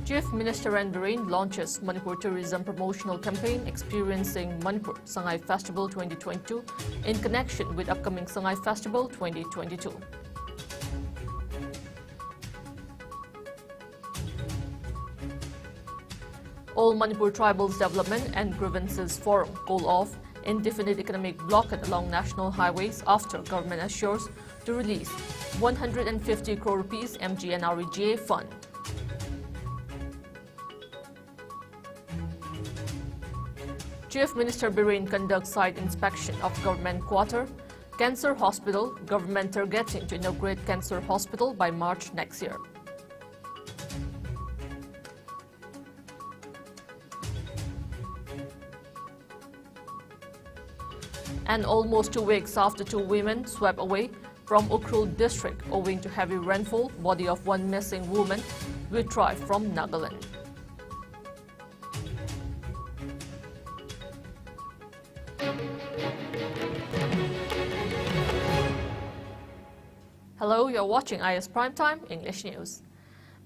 Chief Minister N. Biren launches Manipur Tourism Promotional Campaign Experiencing Manipur Sangai Festival 2022 in connection with upcoming Sangai Festival 2022. All Manipur Tribals Development and Grievances Forum call off indefinite economic blockade along national highways after government assures to release 150 crore rupees MGNREGA fund. Chief Minister Biren conducts site inspection of government quarter, cancer hospital, government targeting to inaugurate cancer hospital by March next year. And almost 2 weeks after 2 women swept away from Ukhrul district owing to heavy rainfall, body of one missing woman retrieved from Nagaland. Hello, you're watching IS Primetime English News.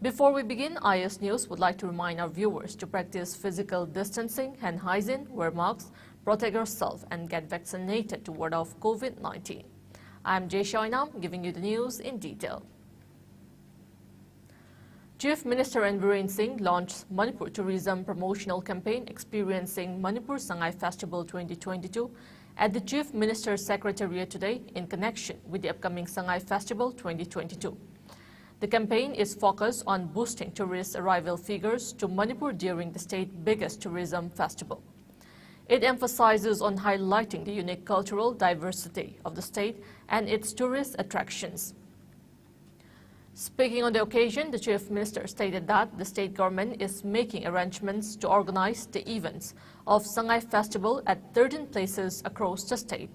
Before we begin, IS News would like to remind our viewers to practice physical distancing, hand hygiene, wear masks, protect yourself, and get vaccinated to ward off COVID-19. I'm JESSIA OINAM giving you the news in detail. Chief Minister N. Biren Singh launched Manipur Tourism Promotional Campaign Experiencing Manipur Sangai Festival 2022 at the Chief Minister's Secretariat today in connection with the upcoming Sangai Festival 2022. The campaign is focused on boosting tourist arrival figures to Manipur during the state's biggest tourism festival. It emphasizes on highlighting the unique cultural diversity of the state and its tourist attractions. Speaking on the occasion, the Chief Minister stated that the state government is making arrangements to organize the events of Sangai Festival at 13 places across the state.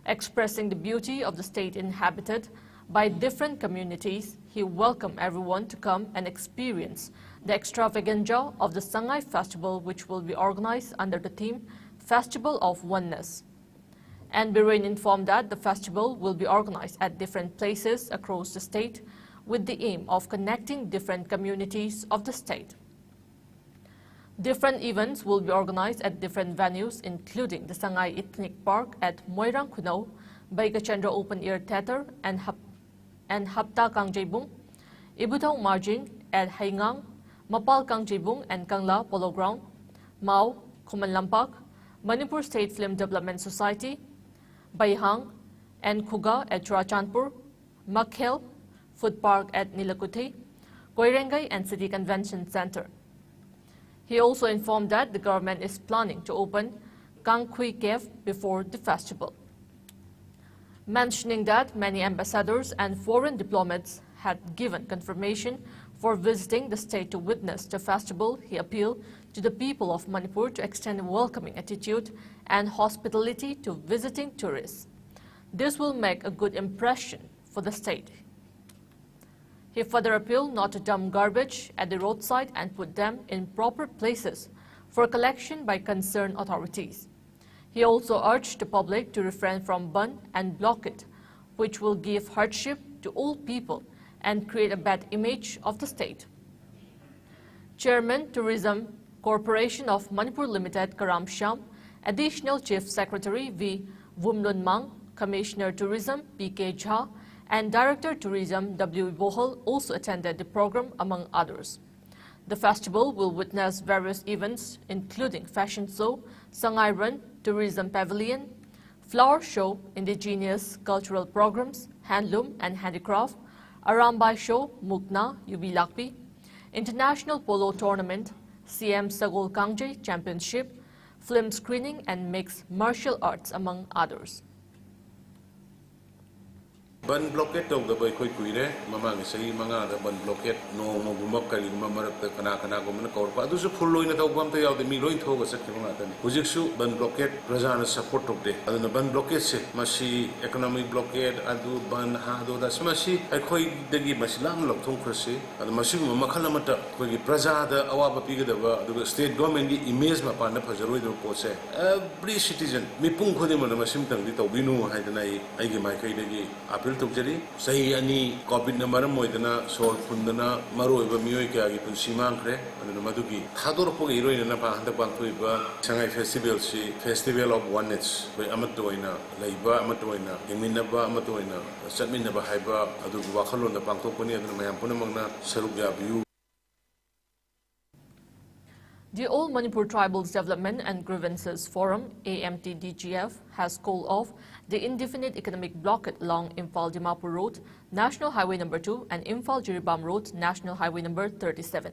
Expressing the beauty of the state inhabited by different communities, he welcomed everyone to come and experience the extravaganza of the Sangai Festival, which will be organized under the theme Festival of Oneness. And Biren informed that the festival will be organized at different places across the state with the aim of connecting different communities of the state. Different events will be organized at different venues, including the Sangai Ethnic Park at Moirang Khunau, Baigachandra Open Air Theatre and Hapta Kangjebung, Ibutong Margin at Haingang, Mapal Kangjebung and Kangla Polo Ground, Mao, Khuman Lampak, Manipur State Film Development Society, Baihang and Khuga at Churachandpur, Makhel, Food Park at Nilakuthi, Koirengay and City Convention Center. He also informed that the government is planning to open Kangkhui Cave before the festival. Mentioning that many ambassadors and foreign diplomats had given confirmation for visiting the state to witness the festival, he appealed to the people of Manipur to extend a welcoming attitude and hospitality to visiting tourists. This will make a good impression for the state. He further appealed not to dump garbage at the roadside and put them in proper places for collection by concerned authorities. He also urged the public to refrain from burn and blockade, which will give hardship to all people and create a bad image of the state. Chairman, Tourism Corporation of Manipur Limited, Karam Sham, Additional Chief Secretary V. Vumlun Mang, Commissioner Tourism P.K. Jha, and Director Tourism W. Bohal also attended the program, among others. The festival will witness various events, including fashion show, Sangai Run, tourism pavilion, flower show, indigenous cultural programs, handloom and handicraft, Arambai show, Mukna, Yubi Lakpi, international polo tournament, CM Sagol Kangje championship, film screening and mixed martial arts, among others. Ban blockade tong da boy koi kuire mamang sei manga da ban blockade no mo gumak kali ma marak ta kana ko man kor pa du su full loina taw bam ta yaw de mi loin tho ga sak ma ta ni hujik su ban blockade prajana support tok de aduna ban blockade se masi economic blockade adu ban ha do da masi ai khoi dagi maslam lok thong khose adu masi ma khala mata ko gi praja da awa ba pi ga da ba du state government gi image ma pa na phajaroi do ko se every citizen mi pung khode ma masim tang di taw binu ha da nai ai gi mai kai dagi apil tokjari sahi ani covid na maram moidana sol fundana maroi ba mioi kya gi punsi mangkre anu madugi thador po iroi na pa handa pang thoi ba sangai festival si festival of oneness bai amat toina leiba amat toina yengminna ba amat toina satminna ba haiba adu wakhalon da pang thokpani adu mayam punamangna saruk ya biu. The All Manipur Tribals Development and Grievances Forum, AMTDGF, has called off the indefinite economic blockade along Imphal-Dimapur Road, National Highway No. 2 and Imphal-Jiribam Road, National Highway No. 37.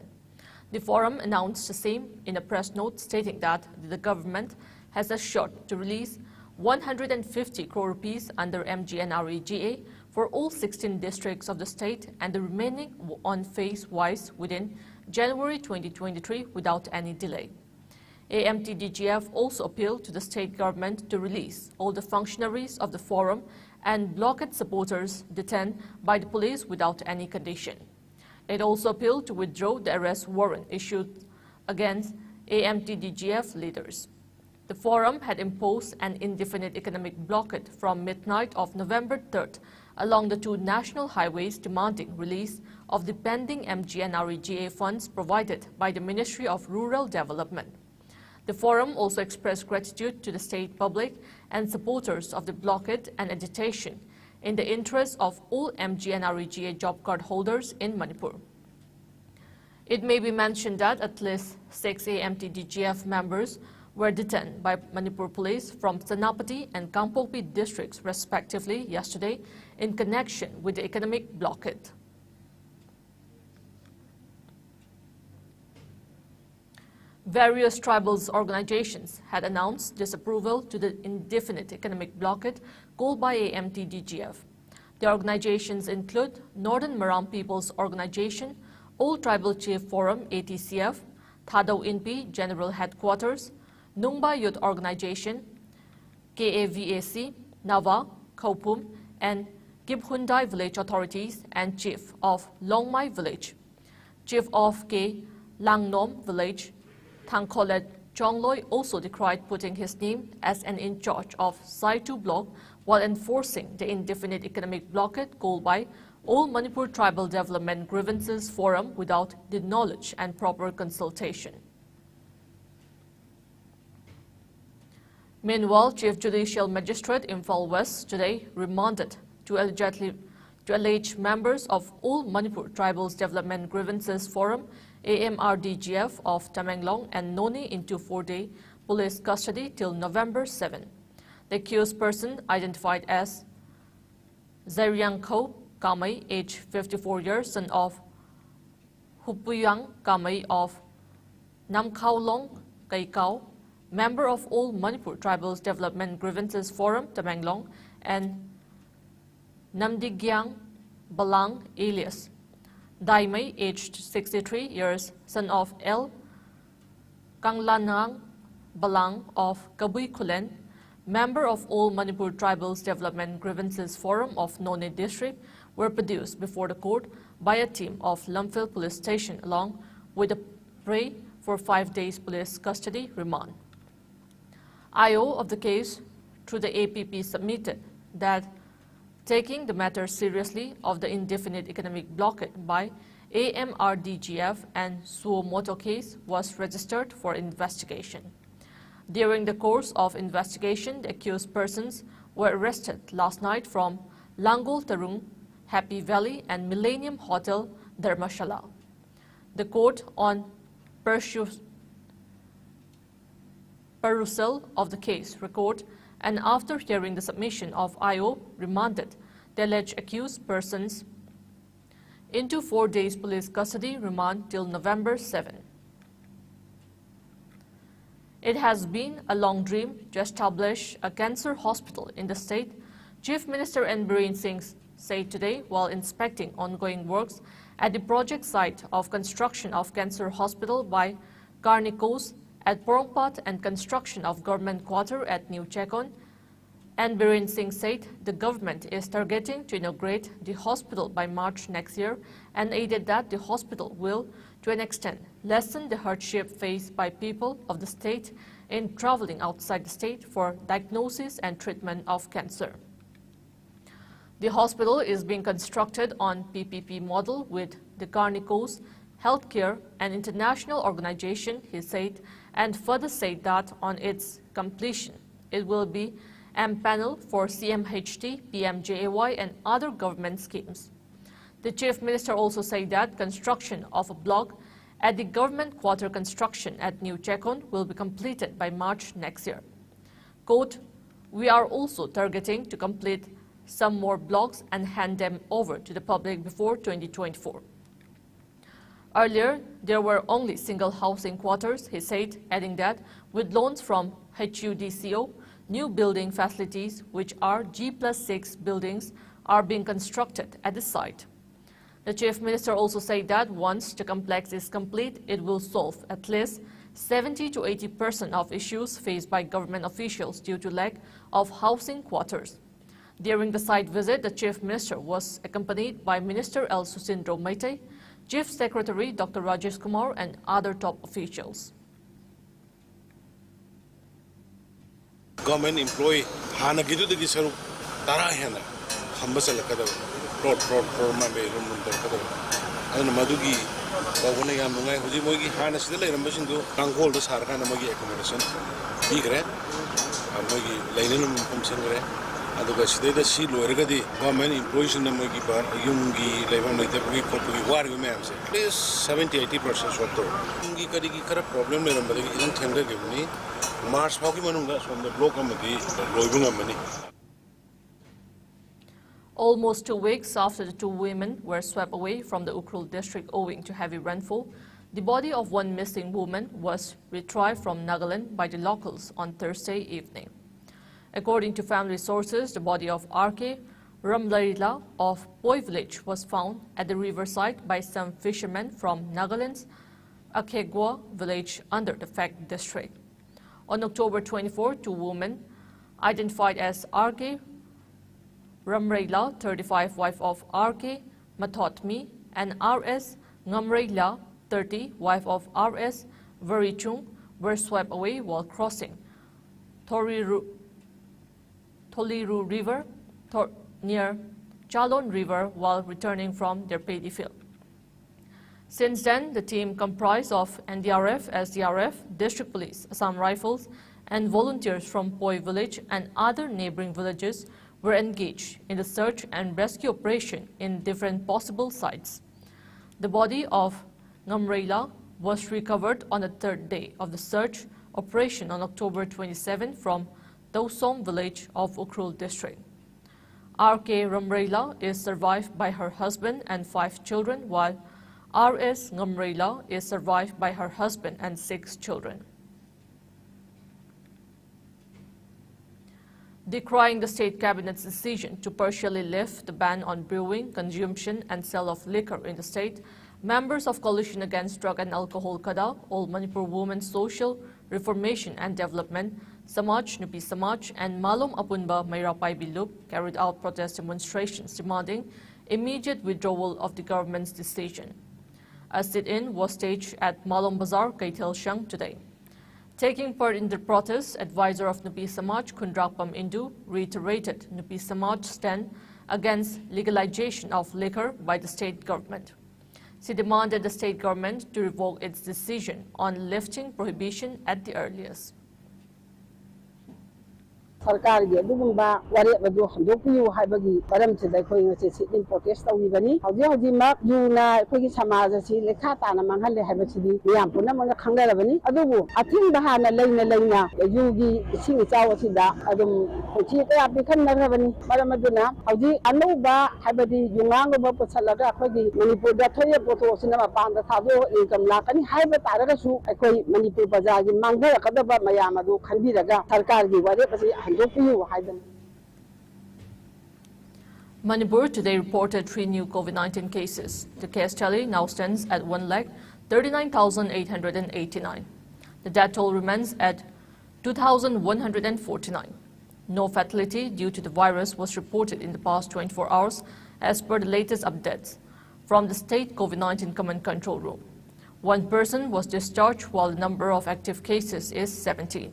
The forum announced the same in a press note stating that the government has assured to release 150 crore rupees under MGNREGA for all 16 districts of the state and the remaining on phase-wise within January 2023 without any delay. AMTDGF also appealed to the state government to release all the functionaries of the forum and blockade supporters detained by the police without any condition. It also appealed to withdraw the arrest warrant issued against AMTDGF leaders. The forum had imposed an indefinite economic blockade from midnight of November 3rd along the two national highways, demanding release of the pending MGNREGA funds provided by the Ministry of Rural Development. The forum also expressed gratitude to the state public and supporters of the blockade and agitation in the interest of all MGNREGA job card holders in Manipur. It may be mentioned that at least 6 AMTDGF members were detained by Manipur police from Senapati and Kampokpi districts respectively yesterday in connection with the economic blockade. Various tribals organizations had announced disapproval to the indefinite economic blockade called by AMTDGF. The organizations include Northern Maram People's Organization, All Tribal Chief Forum ATCF, Thadau Inpi General Headquarters, Nungba Youth Organization, KAVAC, Nava, Khopum, and Gibhundai Village Authorities, and Chief of Longmai Village. Chief of K. Langnom Village, Thangkholet Chongloi also decried putting his name as an in charge of Saitu block while enforcing the indefinite economic blockade called by All Manipur Tribal Development Grievances Forum without the knowledge and proper consultation. Meanwhile, Chief Judicial Magistrate Imphal West today remanded two alleged members of All Manipur Tribals Development Grievances Forum, AMRDGF of Tamenglong and Noni into 4-day police custody till November 7. The accused person, identified as Zairiang Kho Kamai, age 54 years, son of Hupuyang Kamai of Namkhaolong Kaikau, member of All Manipur Tribals Development Grievances Forum, Tamenglong, and Namdigyang Balang alias Daimai, aged 63 years, son of L. Kanglanang Balang of Kabui Kulen, member of All Manipur Tribals Development Grievances Forum of Noni District, were produced before the court by a team of Lumphil Police Station along with a prey for 5 days police custody remand. IO of the case through the APP submitted that taking the matter seriously of the indefinite economic blockade by AMRDGF and Suomoto case was registered for investigation. During the course of investigation, the accused persons were arrested last night from Langol Tarung, Happy Valley and Millennium Hotel, Dharmashala. The court on perusal of the case record and after hearing the submission of IO, remanded the alleged accused persons into 4 days police custody remand till November 7. It has been a long dream to establish a cancer hospital in the state, Chief Minister N. Biren Singh said today while inspecting ongoing works at the project site of construction of cancer hospital by Carnicos at Porongpat and construction of government quarter at New Chekon. And Biren Singh said the government is targeting to inaugurate the hospital by March next year and added that the hospital will, to an extent, lessen the hardship faced by people of the state in traveling outside the state for diagnosis and treatment of cancer. The hospital is being constructed on PPP model with the Garnicos Healthcare, an international organization, he said, and further said that on its completion, it will be empaneled for CMHT, PMJAY, and other government schemes. The Chief Minister also said that construction of a block at the government quarter construction at New Chekon will be completed by March next year. Quote, "We are also targeting to complete some more blocks and hand them over to the public before 2024. Earlier, there were only single housing quarters, he said, adding that with loans from HUDCO, new building facilities, which are G+6 buildings, are being constructed at the site. The Chief Minister also said that once the complex is complete, it will solve at least 70 to 80% of issues faced by government officials due to lack of housing quarters. During the site visit, the Chief Minister was accompanied by Minister L. Susindro Maitei, Chief Secretary Dr. Rajesh Kumar, and other top officials. Government employee hana gitu degi saru tara hena hambasal kada plot ma be room kada aduna madugi bawona yam ngai hoji mogi hana sida le rambasing do kangkol do sar kana mogi accommodation bigre mogi lainanum function gre aduga sida si loiragadi government employees na mogi bar yungi leibam naita bi kopi war yu ma'am se please 70-80% solve to yungi kadi ki kara problem le rambadi idan thenga gebni March hockey manunga from the block amadi loibung amani. Almost 2 weeks after the 2 women were swept away from the Ukhrul district owing to heavy rainfall, the body of one missing woman was retrieved from Nagaland by the locals on Thursday evening. According to family sources, the body of R.K. Ramlarila of Poi village was found at the riverside by some fishermen from Nagaland's Akhegwa village under the Phek district. On October 24, 2 women, identified as R.K. Ramreila, 35, wife of R.K. Mathotmi, and R.S. Ngamreila, 30, wife of R.S. Varichung, were swept away while crossing Toliru River near Chalon River while returning from their paddy field. Since then, the team comprised of NDRF, SDRF, District Police, Assam Rifles, and volunteers from Poi village and other neighboring villages were engaged in the search and rescue operation in different possible sites. The body of Ngamreila was recovered on the 3rd day of the search operation on October 27 from Dausom village of Ukhrul district. R.K. Ramreila is survived by her husband and 5 children, while R.S. Ngamreila is survived by her husband and 6 children. Decrying the state cabinet's decision to partially lift the ban on brewing, consumption, and sale of liquor in the state, members of Coalition Against Drug and Alcohol Kada, All Manipur Women's Social Reformation and Development, Samaj, Nupi Samaj, and Malom Apunba Mairapai Bilup carried out protest demonstrations demanding immediate withdrawal of the government's decision. A sit-in was staged at Malom Bazar, Kaitel Shang today. Taking part in the protest, advisor of Nupi Samaj, Kundrakpam Indu, reiterated Nupi Samaj's stand against legalization of liquor by the state government. She demanded the state government to revoke its decision on lifting prohibition at the earliest. Sarkar ge dugumba wari badu handopiyu haibagi param chidai khoi ngasi sit-in protest tawibani hauji mak yuna khoi samaj si lekha tana manghalle haibachidi miyam puna manga khangdarabani adubu athing bahana leina yugi ising chaw asida adum khochi ta bikhan narabani param aduna hauji anuba haibadi yungang ba pusalaga khoi manipur da thoye poto sinama panda thado income lakani haiba taraga su khoi manipur bazar gi mangdara kadaba mayam adu khandiraga sarkar gi wari pasi Manipur today reported 3 new COVID-19 cases. The case tally now stands at 1,39,889. The death toll remains at 2,149. No fatality due to the virus was reported in the past 24 hours as per the latest updates from the State COVID-19 Command Control Room. 1 person was discharged while the number of active cases is 17.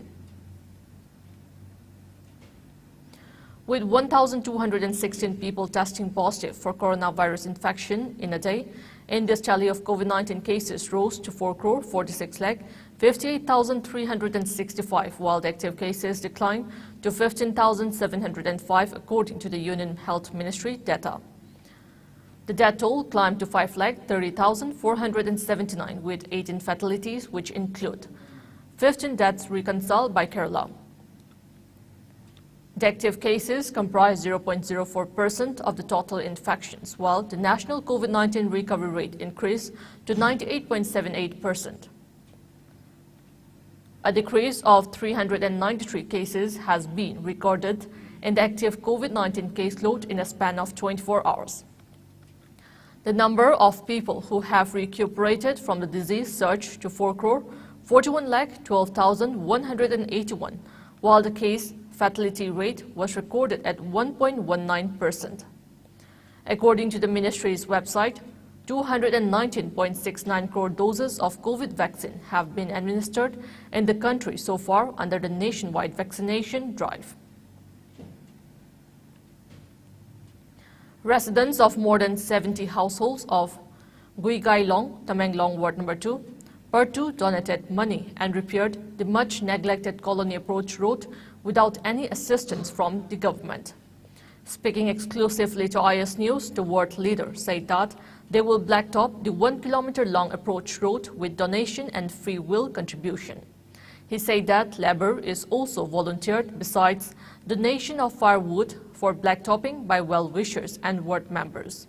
With 1,216 people testing positive for coronavirus infection in a day, India's tally of COVID-19 cases rose to 4,46,58,365, while the active cases declined to 15,705, according to the Union Health Ministry data. The death toll climbed to 5,30,479, with 18 fatalities, which include 15 deaths reconciled by Kerala. The active cases comprise 0.04% of the total infections, while the national COVID-19 recovery rate increased to 98.78%. A decrease of 393 cases has been recorded in the active COVID-19 caseload in a span of 24 hours. The number of people who have recuperated from the disease surged to 4,41,12,181, while the case fatality rate was recorded at 1.19%. According to the ministry's website, 219.69 crore doses of COVID vaccine have been administered in the country so far under the nationwide vaccination drive. Residents of more than 70 households of Guigailong, Tamenglong Ward No. 2, Pertu donated money and repaired the much-neglected Colony Approach Road without any assistance from the government. Speaking exclusively to IS News, the ward leader said that they will blacktop the 1-kilometer-long approach road with donation and free will contribution. He said that labor is also volunteered besides donation of firewood for blacktopping by well-wishers and ward members.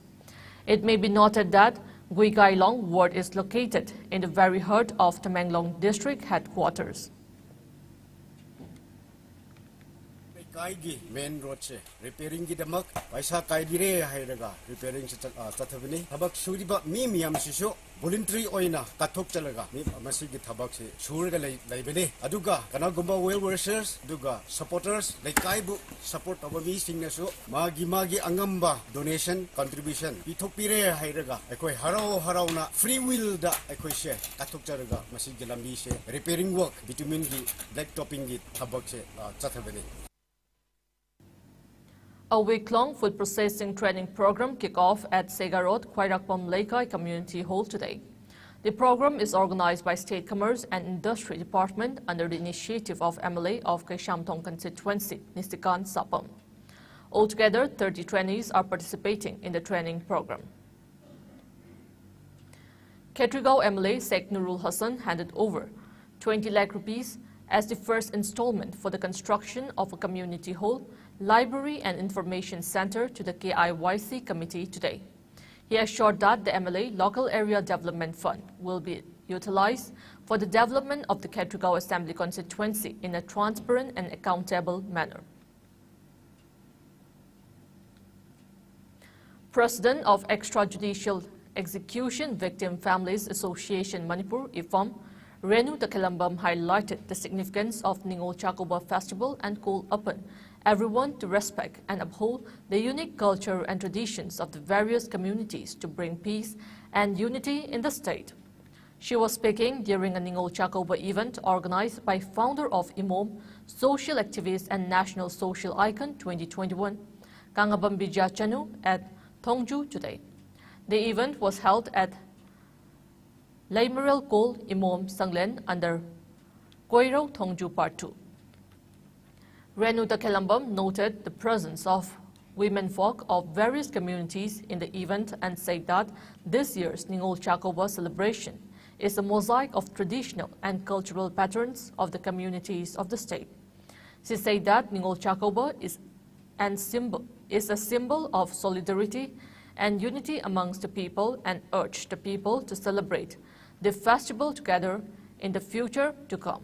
It may be noted that Guigailong ward is located in the very heart of Tamenglong district headquarters. Kaigi main road se repairing gi damak paisa kaibire hairaga repairing se tathabani thabak suriba mi miyam sisu voluntary oina kathok chalaga mi masi gi thabak se surga laibane aduga kanagumba well wishers aduga supporters laikaibu support abami singnasu magi angamba donation contribution pithokpire hairaga ekoi harauna free will da ekoi se kathok chalaga masi gi lambi se repairing work bitumen gi black topping gi thabak se tathabani. A week-long food processing training program kicked off at Segarod, Khairakpam Laikai Community Hall today. The program is organized by State Commerce and Industry Department under the initiative of MLA of Kaishamthong constituency, Nistikan Sapam. Altogether, 30 trainees are participating in the training program. Ketrigao MLA Sheikh Nurul Hassan handed over 20 lakh rupees as the first installment for the construction of a community hall, library and information center to the KIYC committee today. He assured that the MLA Local Area Development Fund will be utilized for the development of the Ketrigao Assembly constituency in a transparent and accountable manner. President of Extrajudicial Execution Victim Families Association Manipur, IFAM, Renu Takelambam highlighted the significance of Ningol Chakoba Festival and called upon everyone to respect and uphold the unique culture and traditions of the various communities to bring peace and unity in the state. She was speaking during a Ningol Chakoba event organized by founder of IMOM, social activist and national social icon 2021, Kangabam Bija Chanu at Thongju today. The event was held at Laimerel Kol Imom Sanglen under Koiro Thongju Part 2. Renu Takelambam noted the presence of women folk of various communities in the event and said that this year's Ningol Chakoba celebration is a mosaic of traditional and cultural patterns of the communities of the state. She said that Ningol Chakoba is a symbol of solidarity and unity amongst the people and urged the people to celebrate the festival together in the future to come.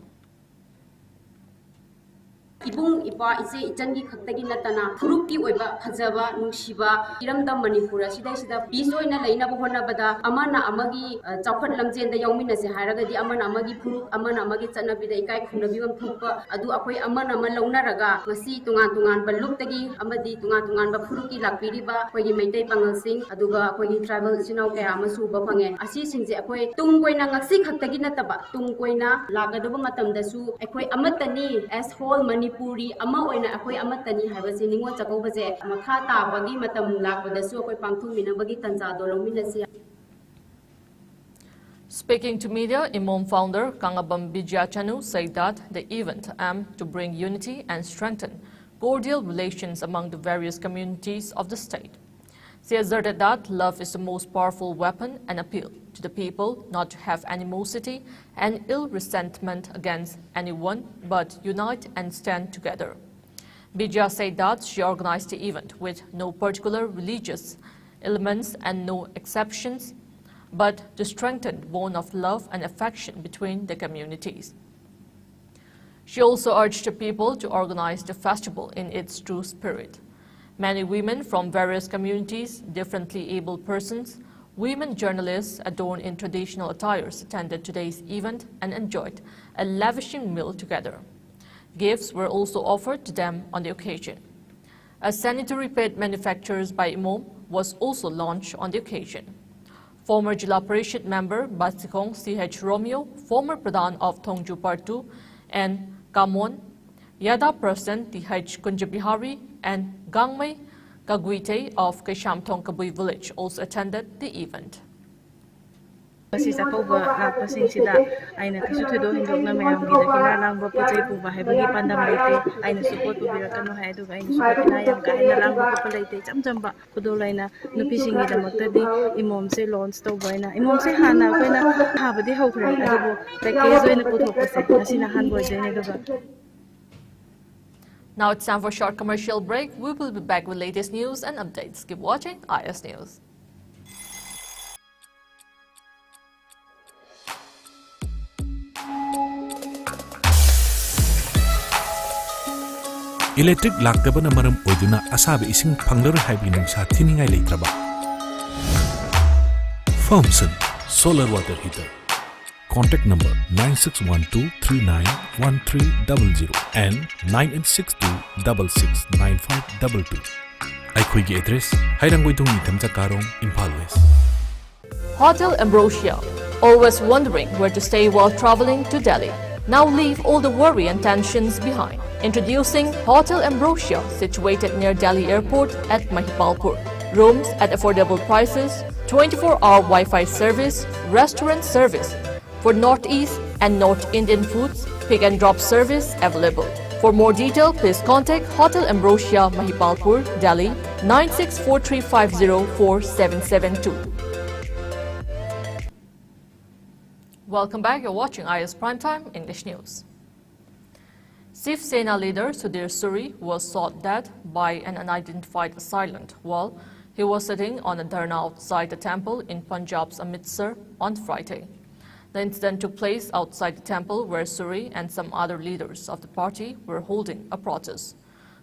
Ibung ipa ise itangi khaktagi natana thurukki oiba phajaba nungsiba iramda manipura sida peace oina leina bohona bada amana amagi chawkhat lamjen da yaumina se haraga di amana amagi phuruk amana amagi chana bida ikai khunnabi bam thukpa adu akoi amana ama launa raga ngasi tungan baluk tagi amadi tungan ba phuruki lakpiriba koigi maintai pangal sing aduga koigi tribal sinau kaya amasu ba phange asi singje akoi tung koina ngaksi khaktagi nataba tung koina lagadoba matam da su akoi amatani as whole money Manipuri ama oina akoi amatani habase ningo chakobase makha ta bagi matam lakbadasu akoi pangthungmina bagi tanja dolominasi. Speaking to media, IMOM founder Kangabam Bijachanu said that the event aimed to bring unity and strengthen cordial relations among the various communities of the state. She asserted that love is the most powerful weapon and appealed to the people not to have animosity and ill resentment against anyone but unite and stand together. Bija said that she organized the event with no particular religious elements and no exceptions, but to strengthen the bond of love and affection between the communities. She also urged the people to organize the festival in its true spirit. Many women from various communities, differently abled persons, women journalists adorned in traditional attires attended today's event and enjoyed a lavishing meal together. Gifts were also offered to them on the occasion. A sanitary pad manufactured by IMOM was also launched on the occasion. Former Jila Parishad member Basikong C.H. Romeo, former Pradhan of Thongju Part 2, and Kamon, Yada President T.H. Kunjabihari, and Gangmei Kaguite of Kaishamthong Kabui village also attended the event. Masi sakauba lakpasing sida aina kisu thudo hindokna mayam gida kina langba pochai puba haibagi pandam leite aina support pubirakanu hai aduga aina subatina yam kaina langba pupa leite chamchamba kudolaina nupisingi damaktadi imom se launch tawbaina imom se hana koina habadi hokre adubo package oina puthokpase asina hanboy dene duga. Now it's time for a short commercial break. We will be back with latest news and updates. Keep watching IS News. Electric laktaba na maram oiduna asabi ising panglar haibi nang sa thiningai leitraba. Thompson Solar Water Heater. Contact number 9612391300 and 9862669522. Aikhoigi address Hairanggoidong Nitamja Karong, Imphal West. Hotel Ambrosia. Always wondering where to stay while traveling to Delhi. Now leave all the worry and tensions behind. Introducing Hotel Ambrosia, situated near Delhi Airport at Mahipalpur. Rooms at affordable prices, 24-hour Wi-Fi service, restaurant service. For Northeast and North Indian foods, pick and drop service available. For more detail, please contact Hotel Ambrosia, Mahipalpur, Delhi, 9643504772. Welcome back. You're watching IS Primetime English News. Shiv Sena leader Sudhir Suri was shot dead by an unidentified assailant while he was sitting on a dharna outside the temple in Punjab's Amritsar on Friday. The incident took place outside the temple where Suri and some other leaders of the party were holding a protest.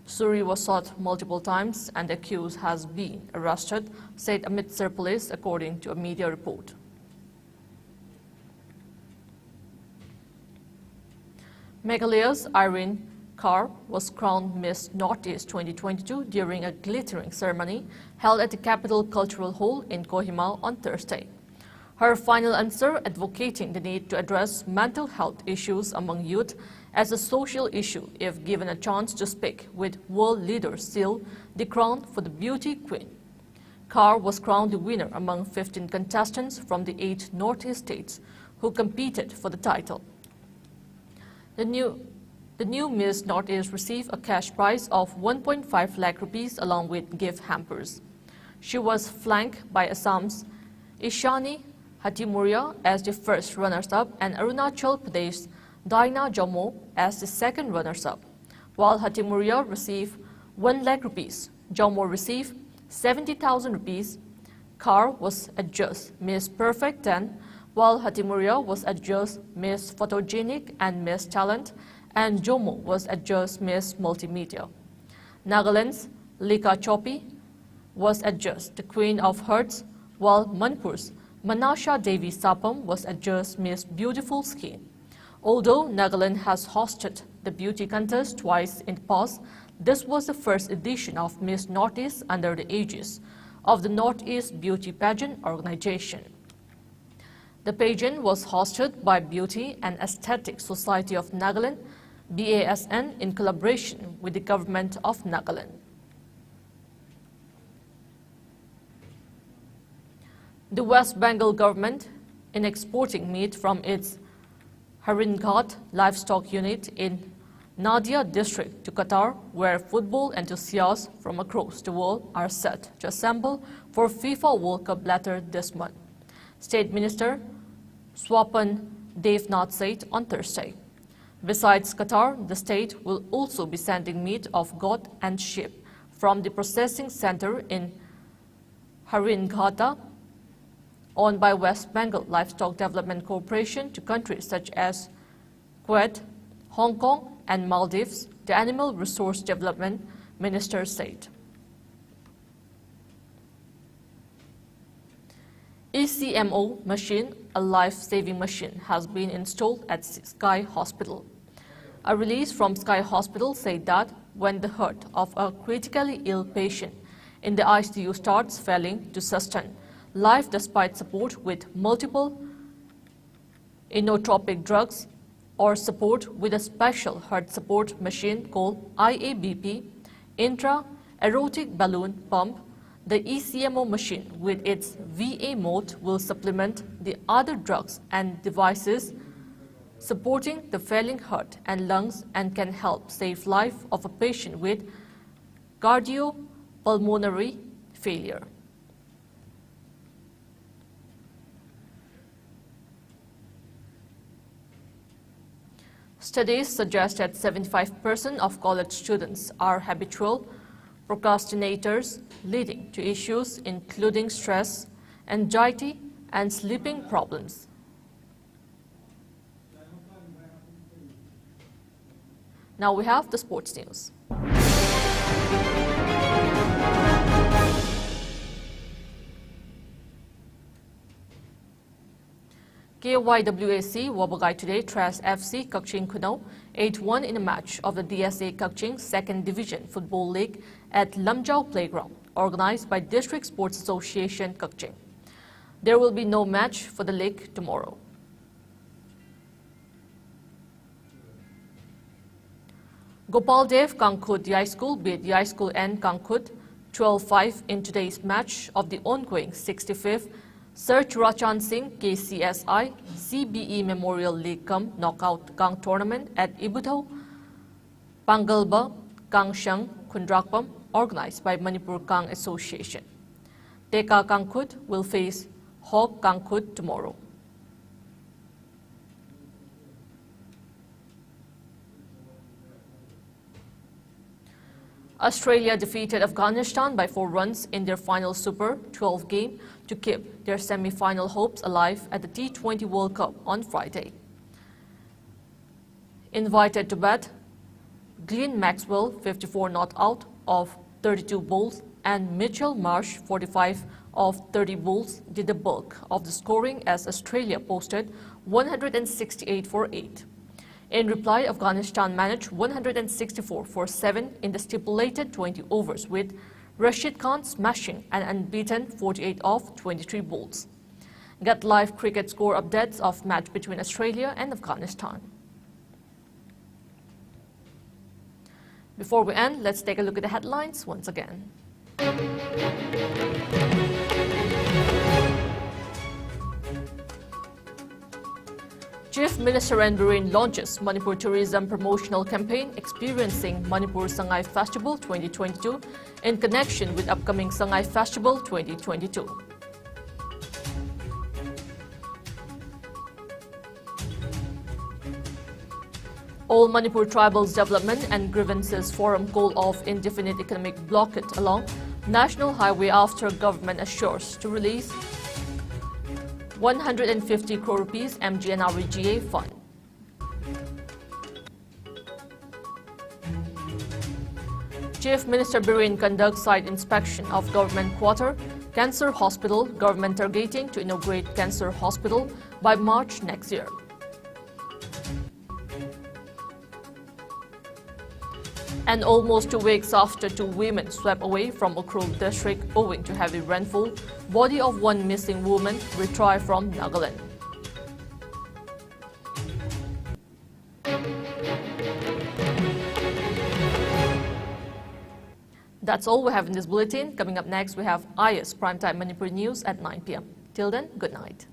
Suri was shot multiple times and the accused has been arrested, said Amritsar police according to a media report. Meghalaya's Irene Kaur was crowned Miss Northeast 2022 during a glittering ceremony held at the Capital Cultural Hall in Kohima on Thursday. Her final answer advocating the need to address mental health issues among youth as a social issue if given a chance to speak with world leaders still decrowned for the beauty queen. Kaur was crowned the winner among 15 contestants from the 8 Northeast states who competed for the title. The new Miss Northeast received a cash prize of 1.5 lakh rupees along with gift hampers. She was flanked by Assam's Ishani Hatimuria as the first runners-up and Arunachal Pradesh's Daina Jomo as the second runners-up. While Hatimuria received 1 lakh rupees, Jomo received 70,000 rupees. Kaur was adjudged Miss Perfect 10, while Hatimuria was adjudged Miss Photogenic and Miss Talent, and Jomo was adjudged Miss Multimedia. Nagaland's Lika Chopi was adjudged the Queen of Hearts, while Manipur's Manasha Devi Sapam was adjudged Miss Beautiful Skin. Although Nagaland has hosted the beauty contest twice in the past, this was the first edition of Miss Northeast under the aegis of the Northeast Beauty Pageant Organization. The pageant was hosted by Beauty and Aesthetic Society of Nagaland, BASN in collaboration with the government of Nagaland. The West Bengal government, in exporting meat from its Haringhat livestock unit in Nadia district to Qatar, where football enthusiasts from across the world are set to assemble for FIFA World Cup later this month, State Minister Swapan Devnath said on Thursday. Besides Qatar, the state will also be sending meat of goat and sheep from the processing center in Haringhata, owned by West Bengal Livestock Development Corporation, to countries such as Kuwait, Hong Kong, and Maldives, the Animal Resource Development Minister said. ECMO machine, a life-saving machine, has been installed at Sky Hospital. A release from Sky Hospital said that when the heart of a critically ill patient in the ICU starts failing to sustain life despite support with multiple inotropic drugs or support with a special heart support machine called IABP, intra-aortic balloon pump, the ECMO machine with its VA mode will supplement the other drugs and devices supporting the failing heart and lungs and can help save life of a patient with cardiopulmonary failure. Studies suggest that 75% of college students are habitual procrastinators, leading to issues including stress, anxiety, and sleeping problems. Now we have the sports news. KYWAC Wabagai today trashed FC Kakching Kuno 8-1 in a match of the DSA Kakching 2nd Division Football League at Lamjao Playground, organized by District Sports Association Kakching. There will be no match for the league tomorrow. Gopaldev Kangkhut High School beat High School N Kangkhut 12-5 in today's match of the ongoing 65th Sir Churachan Singh KCSI CBE Memorial League Cum Knockout Kang Tournament at Ibutho, Pangalba, Kangshang, Kundrakpam, organized by Manipur Kang Association. Teka Kangkhut will face Hawk Kangkhut tomorrow. Australia defeated Afghanistan by 4 runs in their final Super 12 game to keep their semi-final hopes alive at the T20 World Cup on Friday. Invited to bat, Glenn Maxwell, 54 not out of 32 balls, and Mitchell Marsh, 45 of 30 balls, did the bulk of the scoring as Australia posted 168 for 8. In reply, Afghanistan managed 164 for 7 in the stipulated 20 overs, with Rashid Khan smashing an unbeaten 48 of 23 balls. Get live cricket score updates of match between Australia and Afghanistan. Before we end, let's take a look at the headlines once again. Chief Minister N. Biren launches Manipur Tourism Promotional Campaign Experiencing Manipur Sangay Festival 2022 in connection with upcoming Sangay Festival 2022. All Manipur Tribals Development and Grievances Forum call off indefinite economic blockade along National Highway after government assures to release 150 crore rupees MGNREGA fund. Chief Minister Biren conducts site inspection of government quarter, Cancer Hospital, government targeting to inaugurate Cancer Hospital by March next year. And almost 2 weeks after 2 women swept away from Ukhrul district owing to heavy rainfall, body of 1 missing woman retrieved from Nagaland. That's all we have in this bulletin. Coming up next, we have IS Primetime Manipur News at 9 p.m. Till then, good night.